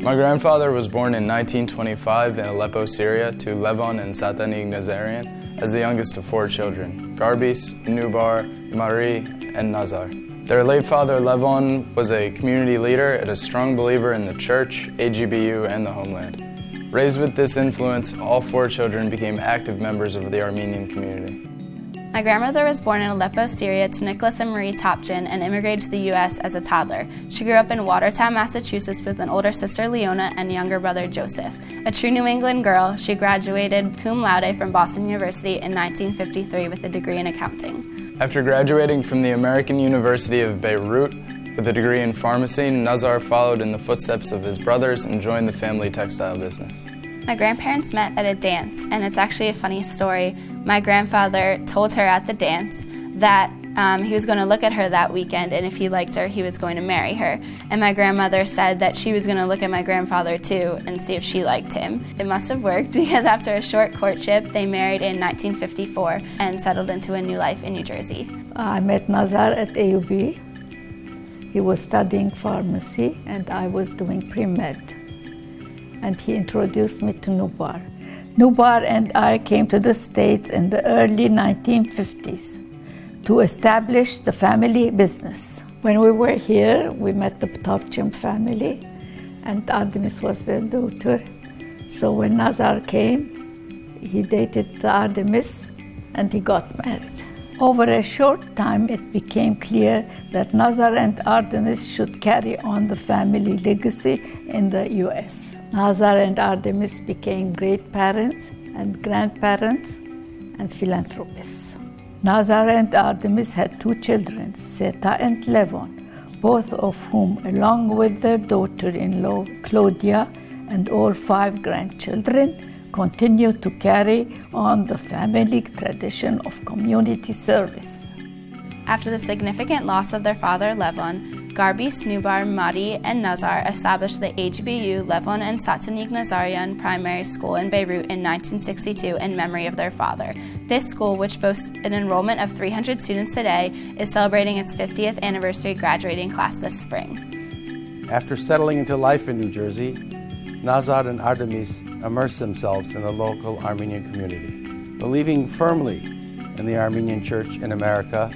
My grandfather was born in 1925 in Aleppo, Syria, to Levon and Satanic Nazarian as the youngest of 4 children, Garbis, Nubar, Marie, and Nazar. Their late father, Levon, was a community leader and a strong believer in the church, AGBU, and the homeland. Raised with this influence, all 4 children became active members of the Armenian community. My grandmother was born in Aleppo, Syria to Nicholas and Marie Topchin and immigrated to the U.S. as a toddler. She grew up in Watertown, Massachusetts with an older sister, Leona, and younger brother, Joseph. A true New England girl, she graduated cum laude from Boston University in 1953 with a degree in accounting. After graduating from the American University of Beirut with a degree in pharmacy, Nazar followed in the footsteps of his brothers and joined the family textile business. My grandparents met at a dance, and it's actually a funny story. My grandfather told her at the dance that he was going to look at her that weekend, and if he liked her, he was going to marry her. And my grandmother said that she was going to look at my grandfather too and see if she liked him. It must have worked because after a short courtship, they married in 1954 and settled into a new life in New Jersey. I met Nazar at AUB. He was studying pharmacy, and I was doing pre-med. And he introduced me to Nubar. Nubar and I came to the States in the early 1950s to establish the family business. When we were here, we met the Topchin family, and Artemis was their daughter. So when Nazar came, he dated Artemis, and he got married. Over a short time, it became clear that Nazar and Artemis should carry on the family legacy in the U.S. Nazar and Artemis became great parents and grandparents and philanthropists. Nazar and Artemis had 2 children, Seta and Levon, both of whom, along with their daughter-in-law, Claudia, and all 5 grandchildren, continue to carry on the family tradition of community service. After the significant loss of their father, Levon, Garbis, Nubar, Mari, and Nazar established the HBU Levon and Satanic Nazarian Primary School in Beirut in 1962 in memory of their father. This school, which boasts an enrollment of 300 students today, is celebrating its 50th anniversary graduating class this spring. After settling into life in New Jersey, Nazar and Artemis immersed themselves in the local Armenian community. Believing firmly in the Armenian Church in America,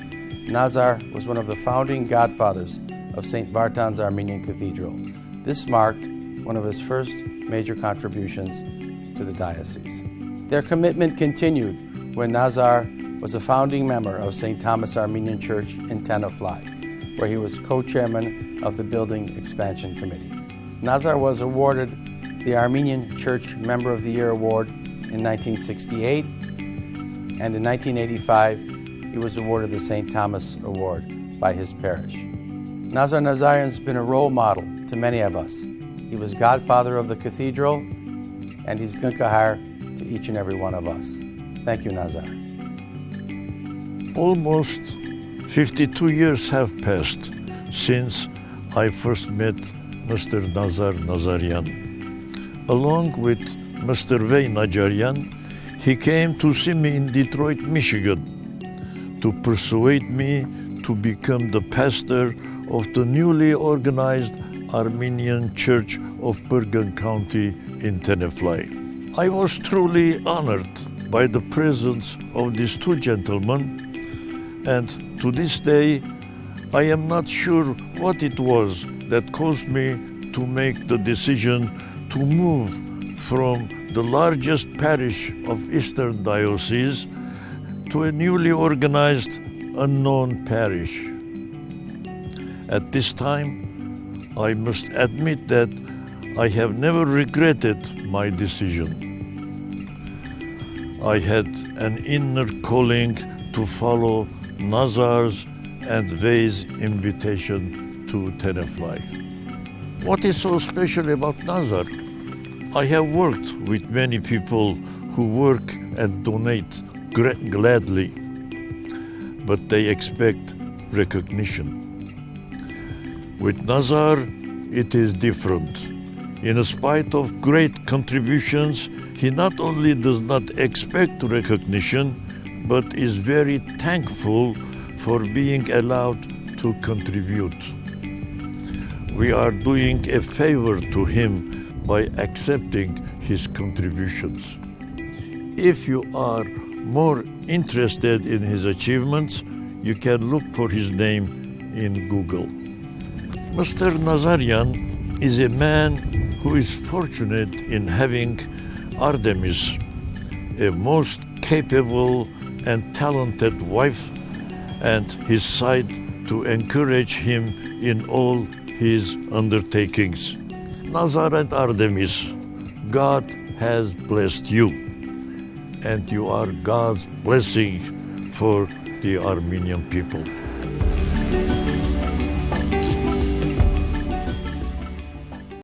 Nazar was one of the founding godfathers of St. Vartan's Armenian Cathedral. This marked one of his first major contributions to the diocese. Their commitment continued when Nazar was a founding member of St. Thomas Armenian Church in Tenafly, where he was co-chairman of the Building Expansion Committee. Nazar was awarded the Armenian Church Member of the Year Award in 1968, and in 1985, he was awarded the St. Thomas Award by his parish. Nazar Nazarian has been a role model to many of us. He was godfather of the cathedral, and he's Gunkahar to each and every one of us. Thank you, Nazar. Almost 52 years have passed since I first met Mr. Nazar Nazarian. Along with Mr. Vey Najarian, he came to see me in Detroit, Michigan, to persuade me to become the pastor of the newly organized Armenian Church of Bergen County in Tenafly. I was truly honored by the presence of these 2 gentlemen, and to this day, I am not sure what it was that caused me to make the decision to move from the largest parish of Eastern Diocese to a newly organized unknown parish. At this time, I must admit that I have never regretted my decision. I had an inner calling to follow Nazar's and Vey's invitation to Tenafly. What is so special about Nazar? I have worked with many people who work and donate gladly, but they expect recognition. With Nazar, it is different. In spite of great contributions, he not only does not expect recognition, but is very thankful for being allowed to contribute. We are doing a favor to him by accepting his contributions. If you are more interested in his achievements, you can look for his name in Google. Mr. Nazarian is a man who is fortunate in having Artemis, a most capable and talented wife, and his side to encourage him in all his undertakings. Nazar and Artemis, God has blessed you, and you are God's blessing for the Armenian people.